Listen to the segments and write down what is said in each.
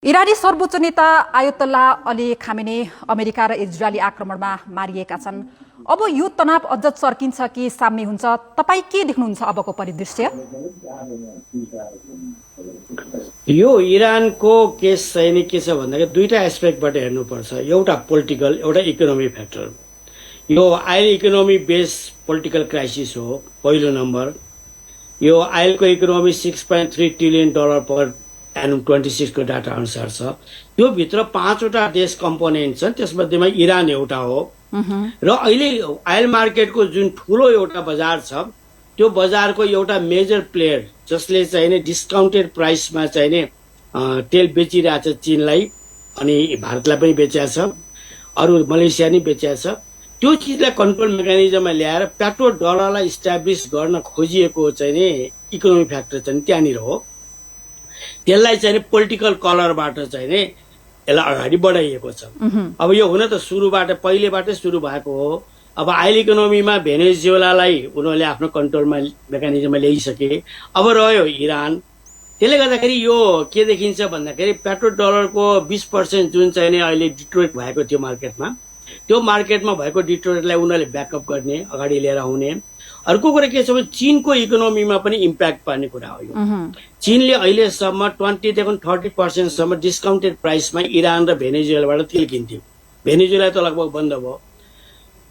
इरानी सर्वोच्च नेता आयतोल्ला Ali Khamenei America र इजरायली आक्रमणमा मारिएका छन्। अब यो तनाव अझ चर्किन्छ कि साम्य हुन्छ? तपाई के देख्नुहुन्छ अबको परिदृश्य? यो इरानको केस चाहिँ नि के छ भन्दाखेरि दुईटा एस्पेक्टबाट हेर्नुपर्छ। एउटा पोलिटिकल, एउटा इकोनोमिक फ्याक्टर। यो oil economy base political crisis हो पहिलो नम्बर। यो आयलको इकोनोमी $6.3 ट्रिलियन पर एनुम 26 को डाटा अनुसार छ। त्यो भित्र 5वटा देश कम्पोनेन्ट छन्, त्यसमध्येमा इरान एउटा हो। र अहिले आयल मार्केटको जुन ठुलो एउटा बजार छ, त्यो बजारको एउटा मेजर प्लेयर जसले चाहिँ नि डिस्काउन्टेड प्राइसमा चाहिँ नि तेल बेचिरहेछ चीनलाई, अनि भारतलाई पनि बेचेको छ, अरू मलेसिया नि बेचेको छ। त्यो चिजलाई कन्ट्रोल मेकानिजममा ल्याएर पेट्रो डलरलाई इस्टाब्लिस गर्न खोजिएको चाहिँ नि इकोनोमिक फ्याक्टर चाहिँ त्यहाँनिर हो। त्यसलाई चाहिँ नि पोलिटिकल कलरबाट चाहिँ नि यसलाई अगाडि बढाइएको छ। अब यो हुन त सुरुबाट पहिलेबाटै सुरु भएको हो। अब आयल इकोनोमीमा भेनेजुएलालाई उनीहरूले आफ्नो कन्ट्रोलमा मेकानिजममा ल्याइसके। अब रह्यो इरान। त्यसले गर्दाखेरि यो के देखिन्छ भन्दाखेरि पेट्रो डलरको 20% जुन चाहिँ नि अहिले डिट्रोइट भएको थियो मार्केटमा, त्यो मार्केटमा भएको डिट्रोइटलाई उनीहरूले ब्याकअप गर्ने, अगाडि लिएर आउने। अर्को कुरा के छ भने चीनको इकोनोमीमा पनि इम्प्याक्ट पर्ने कुरा हो यो। चीनले अहिलेसम्म 20 देखि 30% सम्म डिस्काउन्टेड प्राइसमा इरान र भेनेजुएलाबाट तेल किन्थ्यो। भेनेजुएला त लगभग बन्द भयो।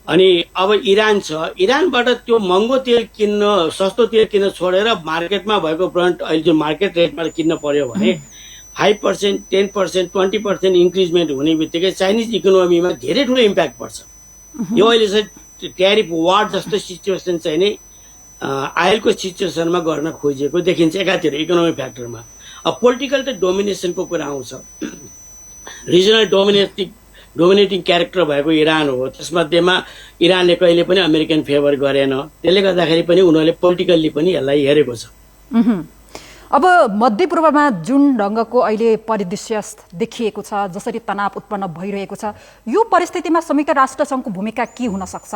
अनि अब इरान छ, इरानबाट त्यो महँगो तेल किन्न, सस्तो तेल किन्न छोडेर मार्केटमा भएको ब्रन्ट अहिले जो मार्केट रेटमा किन्न पर्यो भने 5%, 10%, 20% इन्क्रिजमेन्ट हुने बित्तिकै चाइनिज इकोनोमीमा धेरै ठुलो इम्प्याक्ट पर्छ। यो अहिले चाहिँ ट्यारिफ वार जस्तो सिचुएसन चाहिँ नि आयलको सिचुएसनमा गर्न खोजिएको देखिन्छ एकातिर इकोनोमिक फ्याक्टरमा। अब पोलिटिकल त डोमिनेसनको कुरा आउँछ। रिजनल डोमिनेटिङ क्यारेक्टर भएको इरान हो। त्यसमध्येमा इरानले कहिले पनि अमेरिकन फेभर गरेन। त्यसले गर्दाखेरि पनि उनीहरूले पोलिटिकल्ली पनि यसलाई हेरेको छ। अब मध्यपूर्वमा जुन ढङ्गको अहिले परिदृश्य देखिएको छ, जसरी तनाव उत्पन्न भइरहेको छ, यो परिस्थितिमा संयुक्त राष्ट्र सङ्घको भूमिका के हुन सक्छ?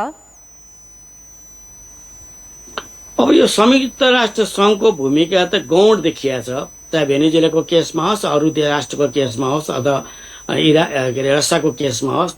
अब यो संयुक्त राष्ट्र सङ्घको भूमिका त गौण देखिया छ। चाहे भेनेजुएलाको केसमा होस्, अरू राष्ट्रको केसमा होस्, अथवा रसियाको केसमा होस्,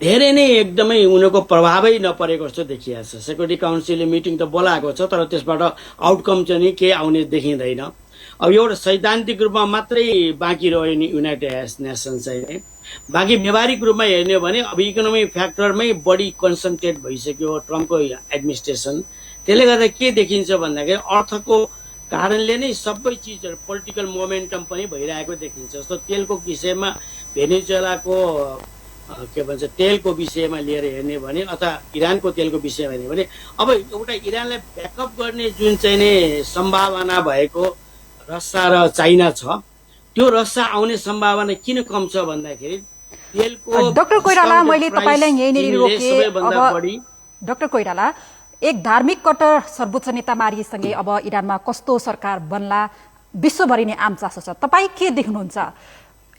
धेरै नै एकदमै उनीहरूको प्रभावै नपरेको जस्तो देखिया छ। सेक्युरिटी काउन्सिलले मिटिङ त बोलाएको छ, तर त्यसबाट आउटकम चाहिँ नि केही आउने देखिँदैन। अब एउटा सैद्धान्तिक रूपमा मात्रै बाँकी रह्यो नि युनाइटेड नेसन्स चाहिँ। बाँकी व्यावहारिक रूपमा हेर्ने हो भने अब इकोनोमिक फ्याक्टरमै बढी कन्सन्ट्रेट भइसक्यो ट्रम्पको एडमिनिस्ट्रेसन। त्यसले गर्दा के देखिन्छ भन्दाखेरि अर्थको कारणले नै सबै चिजहरू पोलिटिकल मोमेन्टम पनि भइरहेको देखिन्छ। जस्तो तेलको विषयमा भेनेजुएलाको के भन्छ तेलको विषयमा लिएर हेर्ने भने अथवा इरानको तेलको विषयमा हेर्ने भने अब एउटा इरानलाई ब्याकअप गर्ने जुन चाहिँ नि सम्भावना भएको रसिया र चाइना छ, त्यो रसिया आउने सम्भावना किन कम छ भन्दाखेरि तेलको। डाक्टर कोइराला, मैले तपाईलाई यहीँनिर रोके। अब डाक्टर कोइराला, एक धार्मिक कट्टर सर्वोच्च नेता मारिएसँगै अब इरानमा कस्तो सरकार बन्ला विश्वभरि नै आम चासो छ। तपाईँ के देख्नुहुन्छ?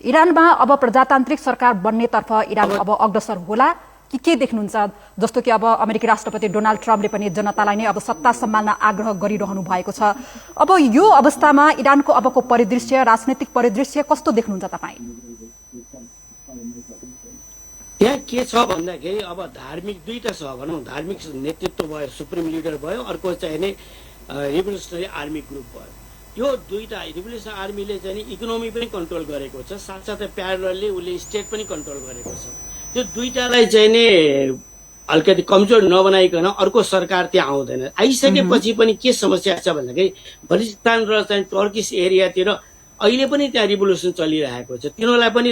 इरानमा अब प्रजातान्त्रिक सरकार बन्नेतर्फ इरान अब अग्रसर होला कि के देख्नुहुन्छ? जस्तो कि अब अमेरिकी राष्ट्रपति डोनाल्ड ट्रम्पले पनि जनतालाई नै अब सत्ता सम्हाल्न आग्रह गरिरहनु भएको छ। अब यो अवस्थामा इरानको अबको परिदृश्य, राजनैतिक परिदृश्य कस्तो देख्नुहुन्छ तपाईँ? त्यहाँ के छ भन्दाखेरि अब धार्मिक दुईटा छ भनौँ। धार्मिक नेतृत्व भयो, सुप्रिम लिडर भयो, अर्को चाहिँ नि रिभोल्युसनरी आर्मी ग्रुप भयो। यो दुईटा रिभोल्युसनरी आर्मीले चाहिँ नि इकोनोमी पनि कन्ट्रोल गरेको छ, साथसाथै प्यारलली उसले स्टेट पनि कन्ट्रोल गरेको छ। त्यो दुईटालाई चाहिँ नि अलिकति कमजोर नबनाइकन अर्को सरकार त्यहाँ आउँदैन। आइसकेपछि पनि के समस्या छ भन्दाखेरि बलिस्तान र चाहिँ टर्किस एरियातिर अहिले पनि त्यहाँ रिभोल्युसन चलिरहेको छ। तिनीहरूलाई पनि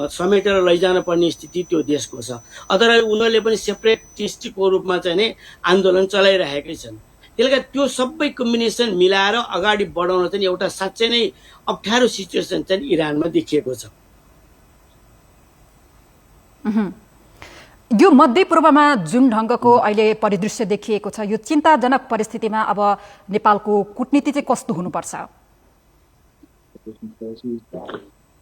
समेटेर लैजान पर्ने स्थिति त्यो देशको छ। अथवा उनीहरूले पनि सेपरेटिस्टको रूपमा चाहिँ नि आन्दोलन चलाइरहेकै छन्। त्यसले गर्दा त्यो सबै कम्बिनेसन मिलाएर अगाडि बढाउन चाहिँ एउटा साँच्चै नै अप्ठ्यारो सिचुएसन चाहिँ इरानमा देखिएको छ। यो मध्यपूर्वमा जुन ढङ्गको अहिले परिदृश्य देखिएको छ, यो चिन्ताजनक परिस्थितिमा अब नेपालको कूटनीति चाहिँ कस्तो हुनुपर्छ?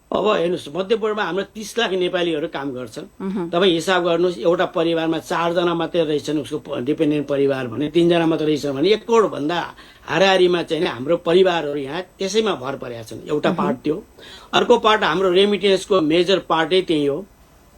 अब हेर्नुहोस् मध्यपूर्वमा हाम्रो 30 लाख नेपालीहरू काम गर्छन्। तपाईँ हिसाब गर्नुहोस्, एउटा परिवारमा 4 जना मात्रै रहेछन्, उसको डिपेन्डेन्ट परिवार भने 3 जना मात्रै रहेछन् भने 1 करोड भन्दा हाराहारीमा चाहिँ नि हाम्रो परिवारहरू यहाँ त्यसैमा भर परेका छन्। एउटा पार्ट त्यो। अर्को पार्ट हाम्रो रेमिटेन्सको मेजर पार्टै त्यही हो।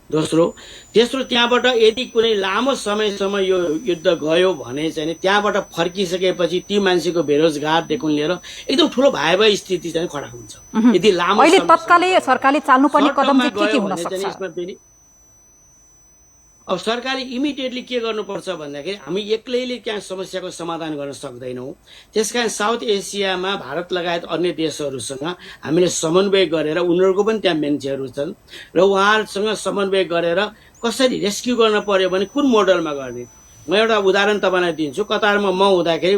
तेस्रो त्यहाँबाट यदि कुनै लामो समयसम्म यो युद्ध गयो भने चाहिँ त्यहाँबाट फर्किसकेपछि ती मान्छेको बेरोजगारदेखि लिएर एकदम ठुलो भयावह स्थिति चाहिँ खडा हुन्छ। यदि लामो अहिले तत्कालै सरकारले चाल्नुपर्ने कदम चाहिँ के हुन सक्छ? अब सरकारले इमिडिएटली के गर्नुपर्छ भन्दाखेरि हामी एक्लैले त्यहाँ समस्याको समाधान गर्न सक्दैनौँ। त्यसकारण साउथ एसियामा भारत लगायत अन्य देशहरूसँग हामीले समन्वय गरेर, उनीहरूको पनि त्यहाँ मान्छेहरू छन् र उहाँहरूसँग समन्वय गरेर कसरी रेस्क्यु गर्न पर्यो भने कुन मोडलमा गर्ने। म एउटा उदाहरण तपाईँलाई दिन्छु। कतारमा म हुँदाखेरि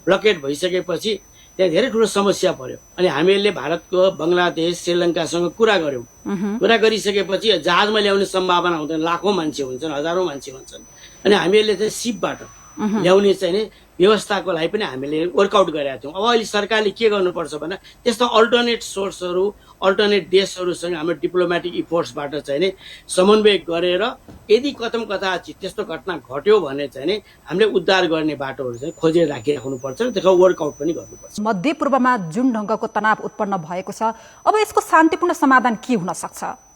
ब्लकेट भइसकेपछि त्यहाँ धेरै ठुलो समस्या पर्यो अनि हामीले भारतको बङ्गलादेश श्रीलङ्कासँग कुरा गर्यौं। कुरा गरिसकेपछि जहाजमा ल्याउने सम्भावना हुँदैन, लाखौं मान्छे हुन्छन्, हजारौं मान्छे हुन्छन् अनि हामीले चाहिँ सिपबाट ल्याउने चाहिँ व्यवस्थाको लागि पनि हामीले वर्कआउट गरेका थियौं। अब अहिले सरकारले के गर्नुपर्छ भने त्यस्तो अल्टरनेट सोर्सहरू, अल्टरनेट देशहरूसँग हाम्रो डिप्लोमेटिक इफोर्ट्सबाट चाहिँ समन्वय गरेर यदि कथाचित त्यस्तो घटना घट्यो भने चाहिँ हामीले उद्धार गर्ने बाटोहरू चाहिँ खोजेर राखिराख्नुपर्छ र त्यसको वर्कआउट पनि गर्नुपर्छ। मध्यपूर्वमा जुन ढंगको तनाव उत्पन्न भएको छ, अब यसको शान्तिपूर्ण समाधान के हुन सक्छ?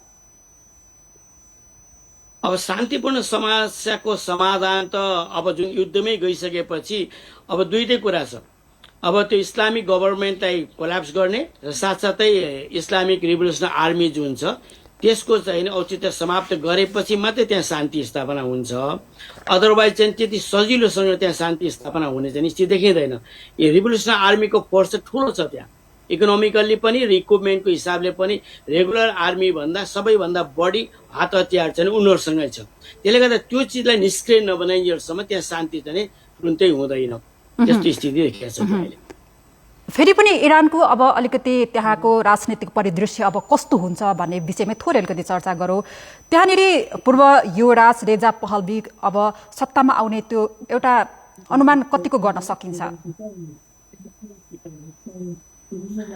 अब शान्तिपूर्ण समस्याको समाधान त अब जुन युद्धमै गइसकेपछि अब दुईटै कुरा छ। अब त्यो इस्लामिक गभर्नमेन्टलाई कोल्याप्स गर्ने र साथसाथै इस्लामिक रिभोल्युसनरी आर्मी जुन छ त्यसको चाहिँ औचित्य समाप्त गरेपछि मात्रै त्यहाँ शान्ति स्थापना हुन्छ। अदरवाइज चाहिँ त्यति सजिलोसँग त्यहाँ शान्ति स्थापना हुने चाहिँ निश्चित देखिँदैन। यो रिभोल्युसनरी आर्मीको फोर्स चाहिँ ठुलो छ त्यहाँ, इकोनोमिकल्ली पनि र इक्विपमेन्टको हिसाबले पनि रेगुलर आर्मी भन्दा सबैभन्दा बढी हात हतियार चाहिँ उनीहरूसँगै छ। त्यसले गर्दा त्यो चिजलाई निष्क्रिय नबनाइन्जेलसम्म त्यहाँ शान्ति चाहिँ तुरुन्तै हुँदैन। त्यस्तो स्थिति देखिएको छ अहिले। फेरि पनि इरानको अब अलिकति त्यहाँको राजनीतिक परिदृश्य अब कस्तो हुन्छ भन्ने विषयमा थोरै अलिकति चर्चा गरौँ। त्यहाँनिर पूर्व युवराज रेजा पहलवी अब सत्तामा आउने त्यो एउटा अनुमान कतिको गर्न सकिन्छ?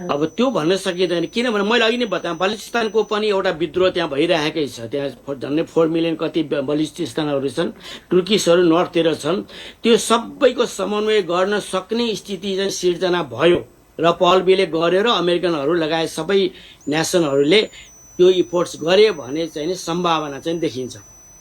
अब त्यो भन्न सकिँदैन, किनभने मैले अघि नै बताएँ बलिस्तानको पनि एउटा विद्रोह त्यहाँ भइरहेकै छ। त्यहाँ झन्डै 4 मिलियन कति बलिस्तानहरू छन्, तुर्किसहरू नर्थतिर छन्। त्यो सबैको समन्वय गर्न सक्ने स्थिति चाहिँ सिर्जना भयो र पहलवीले गर्यो र अमेरिकनहरू लगायत सबै नेसनहरूले त्यो इफोर्ट्स गरे भने चाहिँ सम्भावना चाहिँ देखिन्छ।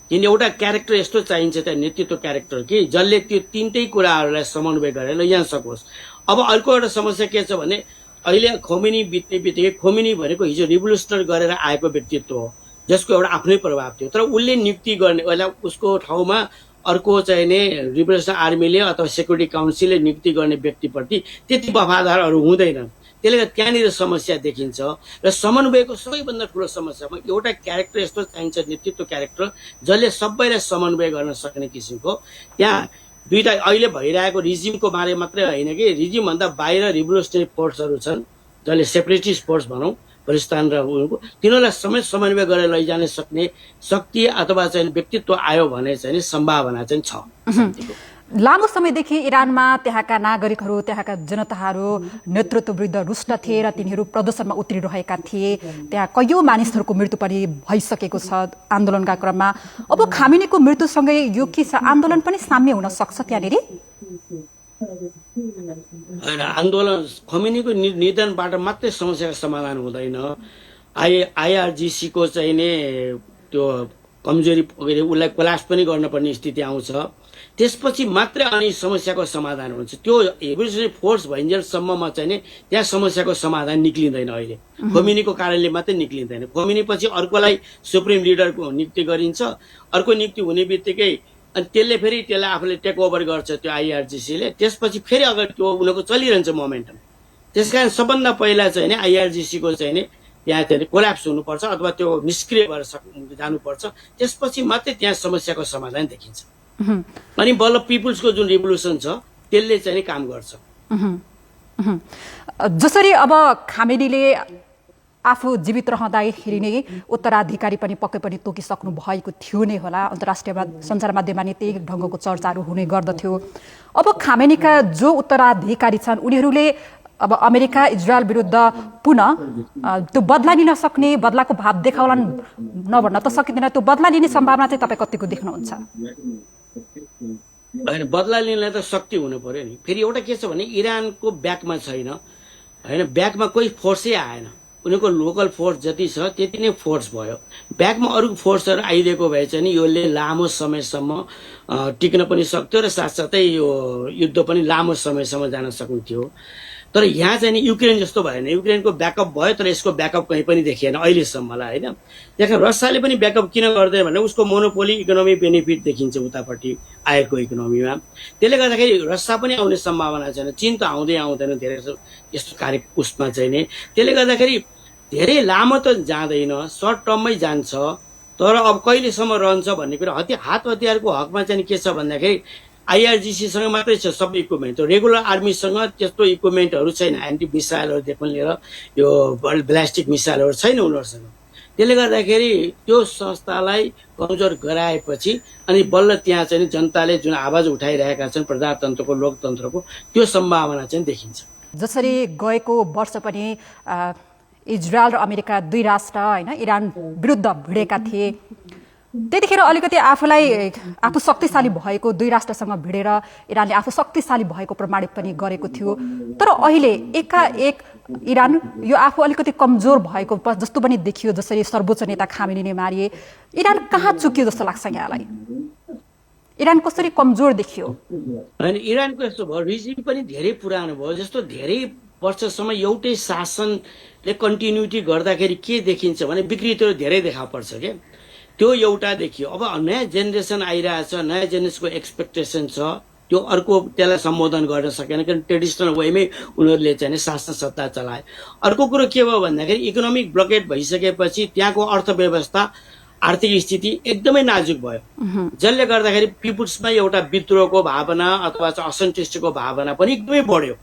किन एउटा क्यारेक्टर यस्तो चाहिन्छ त्यहाँ, नेतृत्व क्यारेक्टर कि जसले त्यो तीनटै कुराहरूलाई समन्वय गरेर लैजान सकोस्। अब अर्को एउटा समस्या के छ भने अहिले खोमेनी बित्ने बित्तिकै, खोमेनी भनेको हिजो रिभोल्युसनरी गरेर आएको व्यक्तित्व हो जसको एउटा आफ्नै प्रभाव थियो, तर उसले नियुक्ति गर्ने उसको ठाउँमा अर्को चाहिँ नि रिभोल्युसनरी आर्मीले अथवा सेक्युरिटी काउन्सिलले नियुक्ति गर्ने व्यक्तिप्रति त्यति वफादारहरू हुँदैनन्। त्यसले गर्दा त्यहाँनिर समस्या देखिन्छ र समन्वयको सबैभन्दा ठुलो समस्यामा एउटा क्यारेक्टर यस्तो चाहिन्छ, नेतृत्व क्यारेक्टर जसले सबैलाई समन्वय गर्न सक्ने किसिमको। त्यहाँ दुईटा अहिले भइरहेको रिजिमको बारे मात्रै होइन कि रिजिमभन्दा बाहिर रिभोल्युसनरी फोर्सहरू छन् जसले सेपरेटिस्ट फोर्स भनौँ बलिस्तान र उनीहरूको, तिनीहरूलाई समेत समन्वय गरेर लैजान सक्ने शक्ति अथवा चाहिँ व्यक्तित्व आयो भने चाहिँ सम्भावना चाहिँ छ। लामो समयदेखि इरानमा त्यहाँका नागरिकहरू, त्यहाँका जनताहरू नेतृत्व विरुद्ध रुष्ट थिए र तिनीहरू प्रदर्शनमा उत्रिरहेका थिए। त्यहाँ कैयौं मानिसहरूको मृत्यु पनि भइसकेको छ आन्दोलनका क्रममा। अब खामेनीको मृत्युसँगै यो के छ, आन्दोलन पनि साम्य हुन सक्छ त्यहाँनिर? आन्दोलन खोमेनीको निधनबाट मात्रै समस्याको समाधान हुँदैन। आइआरजिसीको चाहिँ नि त्यो कमजोरी उसलाई कोल्याप्स पनि गर्नुपर्ने स्थिति आउँछ, त्यसपछि मात्रै अनि समस्याको समाधान हुन्छ। त्यो रिभोल्युसनरी फोर्स भइन्जेलसम्ममा चाहिँ नि त्यहाँ समस्याको समाधान निक्लिँदैन। अहिले खोमेनीको कारणले मात्रै निक्लिँदैन। खोमेनी पछि अर्कोलाई सुप्रिम लिडरको नियुक्ति गरिन्छ, अर्को नियुक्ति हुने बित्तिकै अनि त्यसलाई आफूले टेक ओभर गर्छ त्यो आइआरजिसीले, त्यसपछि फेरि अगर त्यो उनीहरूको चलिरहन्छ मोमेन्टम। त्यसकारण सबभन्दा पहिला चाहिँ नि आइआरजिसीको चाहिँ नि त्यहाँ चाहिँ कोल्याप्स हुनुपर्छ अथवा त्यो निष्क्रिय भएर जानुपर्छ, त्यसपछि मात्रै त्यहाँ समस्याको समाधान देखिन्छ। अनि बल्ल पिपुल्सको जुन रिभोल्युसन छ त्यसले चाहिँ काम गर्छ। जसरी अब खामेनीले आफू जीवित रहँदाखेरि नै उत्तराधिकारी पनि पक्कै पनि तोकिसक्नु भएको थियो नै होला। अन्तर्राष्ट्रिय सञ्चार माध्यममा नै त्यही ढङ्गको चर्चाहरू हुने गर्दथ्यो। अब खामेनीका जो उत्तराधिकारी छन् उनीहरूले अब अमेरिका इजरायल विरुद्ध पुनः त्यो बदला लिन सक्ने, बदलाको भाव देखाउलान् नभन्न त सकिँदैन, त्यो बदला लिने सम्भावना चाहिँ तपाईँ कतिको देख्नुहुन्छ? होइन, बदला लिनलाई त शक्ति हुनु पर्यो नि। फेरि एउटा के छ भने इरानको ब्याकमा छैन, होइन, ब्याकमा कोही फोर्सै आएन, उनीहरूको लोकल फोर्स जति छ त्यति नै फोर्स भयो। ब्याकमा अरू फोर्सहरू आइदिएको भए चाहिँ नि यसले लामो समयसम्म टिक्न पनि सक्थ्यो र साथसाथै यो युद्ध पनि लामो समयसम्म जान सक्थ्यो। तर यहाँ चाहिँ नि युक्रेन जस्तो भएन, युक्रेनको ब्याकअप भयो तर यसको ब्याकअप कहीँ पनि देखिएन अहिलेसम्मलाई, होइन। त्यहाँ रसियाले पनि ब्याकअप किन गर्दैन भने उसको मोनोपोली इकोनोमी बेनिफिट देखिन्छ उतापट्टि आएको इकोनोमीमा। त्यसले गर्दाखेरि रसिया पनि आउने सम्भावना छैन, चीन त आउँदैन धेरै यस्तो कार्य उसमा चाहिँ नि। त्यसले गर्दाखेरि धेरै लामो त जाँदैन, सर्ट टर्ममै जान्छ। तर अब कहिलेसम्म रहन्छ भन्ने कुरा हात हतियारको हकमा चाहिँ के छ भन्दाखेरि आइआरजिसीसँग मात्रै छ सबै इक्विपमेन्ट, रेगुलर आर्मीसँग त्यस्तो इक्विपमेन्टहरू छैन, एन्टी मिसाइलहरूदेखि लिएर यो ब्लास्टिक मिसाइलहरू छैन उनीहरूसँग। त्यसले गर्दाखेरि त्यो संस्थालाई कमजोर गराएपछि अनि बल्ल त्यहाँ चाहिँ जनताले जुन आवाज उठाइरहेका छन् प्रजातन्त्रको, लोकतन्त्रको, त्यो सम्भावना चाहिँ देखिन्छ। जसरी गएको वर्ष पनि इजरायल र अमेरिका दुई राष्ट्र होइन इरान विरुद्ध भिडेका थिए, त्यतिखेर अलिकति आफू शक्तिशाली भएको, दुई राष्ट्रसँग भिडेर इरानले आफू शक्तिशाली भएको प्रमाणित पनि गरेको थियो। तर अहिले एकाएक इरान यो आफू अलिकति कमजोर भएको जस्तो पनि देखियो, जसरी सर्वोच्च नेता खामेनीले मारिए। इरान कहाँ चुक्यो जस्तो लाग्छ यहाँलाई? इरान कसरी कमजोर देखियो? होइन, इरानको यस्तो भयो, रिजिम पनि धेरै पुरानो भयो, जस्तो धेरै वर्षसम्म एउटै शासनले कन्टिन्युटी गर्दाखेरि के देखिन्छ भने विकृतिहरू धेरै देखा पर्छ क्या, त्यो एउटा देखियो। अब नयाँ जेनेरेसन आइरहेछ, नयाँ जेनेरेसनको एक्सपेक्टेसन छ, त्यो अर्को त्यसलाई सम्बोधन गर्न सकेन किनभने ट्रेडिसनल वेमै उनीहरूले चाहिँ शासन सत्ता चलाए। अर्को कुरो के भयो भन्दाखेरि इकोनोमिक ब्लकेट भइसकेपछि त्यहाँको अर्थव्यवस्था, आर्थिक स्थिति एकदमै नाजुक भयो, जसले गर्दाखेरि पिपुल्समा एउटा विद्रोहको भावना अथवा असन्तुष्टिको भावना पनि एकदमै बढ्यो,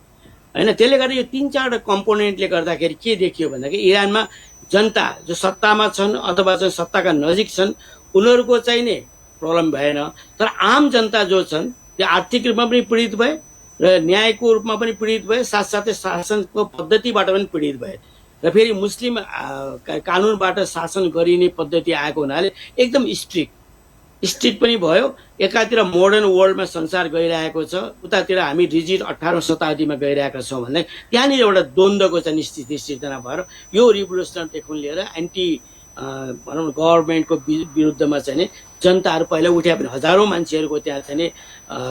होइन। त्यसले गर्दा यो 3-4 कम्पोनेन्टले गर्दाखेरि के देखियो भन्दाखेरि इरानमा जनता जो सत्तामा छन् अथवा चाहिँ सत्ताका नजिक छन् उनीहरूको चाहिँ नि प्रब्लम भएन, तर आम जनता जो छन् त्यो आर्थिक रूपमा पनि पीडित भए र न्यायको रूपमा पनि पीडित भए, साथसाथै शासनको पद्धतिबाट पनि पीडित भए। र फेरि मुस्लिम कानुनबाट शासन गरिने पद्धति आएको हुनाले एकदम स्ट्रिक्ट पनि भयो। एकातिर मोडर्न वर्ल्डमा संसार गइरहेको छ, उतातिर हामी रिजिड 18औं शताब्दीमा गइरहेका छौँ भन्दा त्यहाँनिर एउटा द्वन्द्वको चाहिँ स्थिति सिर्जना भएर यो रिभोल्युसनदेखि लिएर एन्टी भनौँ न गभर्मेन्टको विरुद्धमा चाहिँ नि जनताहरू पहिला उठ्या पनि हजारौँ मान्छेहरूको त्यहाँ चाहिँ नि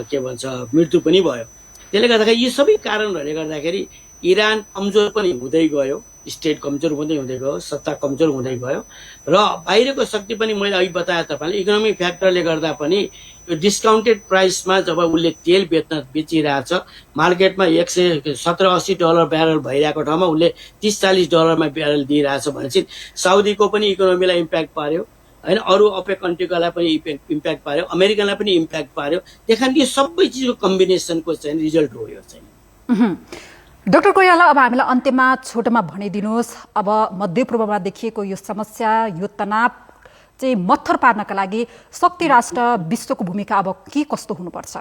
के भन्छ मृत्यु पनि भयो। त्यसले गर्दाखेरि यी सबै कारणहरूले गर्दाखेरि इरान कमजोर पनि हुँदै गयो, स्टेट कमजोर हुँदै गयो, सत्ता कमजोर हुँदै गयो र बाहिरको शक्ति पनि मैले अघि बताएँ तपाईँले इकोनोमिक फ्याक्टरले गर्दा पनि यो डिस्काउन्टेड प्राइसमा जब उसले तेल बेचिरहेछ मार्केटमा $170-80 ब्यारल भइरहेको ठाउँमा उसले $30-40 ब्यारल दिइरहेछ भनेपछि साउदीको पनि इकोनोमीलाई इम्प्याक्ट पार्यो, होइन, अरू ओपेक कन्ट्रीलाई पनि इम्प्याक्ट पार्यो, अमेरिकालाई पनि इम्प्याक्ट पार्यो। त्यही यो सबै चिजको कम्बिनेसनको चाहिँ रिजल्ट हो यो चाहिँ। डाक्टर कोइराला, अब हामीलाई अन्त्यमा छोटोमा भनिदिनुहोस्, अब मध्यपूर्वमा देखिएको यो समस्या, यो तनाव चाहिँ मत्थर पार्नका लागि शक्ति राष्ट्र विश्वको भूमिका अब के कस्तो हुनुपर्छ?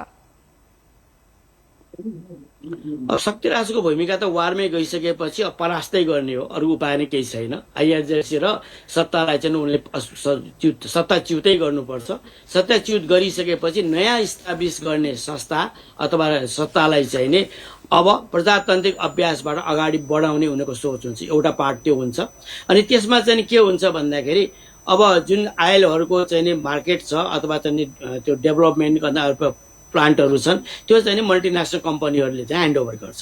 शक्ति राष्ट्रको भूमिका त वारमै गइसकेपछि अब परास्तै गर्ने हो, अरू उपाय नै केही छैन। आइआरजेसी र सत्तालाई चाहिँ उनले सत्ताच्युतै गर्नुपर्छ। सत्ताच्युत गरिसकेपछि नयाँ इस्टाब्लिस गर्ने संस्था अथवा सत्तालाई चाहिँ नि अब प्रजातान्त्रिक अभ्यासबाट अगाडि बढाउने उनीहरूको सोच हुन्छ, एउटा पार्ट त्यो हुन्छ। अनि त्यसमा चाहिँ के हुन्छ भन्दाखेरि अब जुन आइलहरूको चाहिँ नि मार्केट छ अथवा चाहिँ त्यो डेभलपमेन्ट गर्न प्लान्टहरू छन् त्यो चाहिँ नि मल्टिनेसनल कम्पनीहरूले चाहिँ ह्यान्डओभर गर्छ।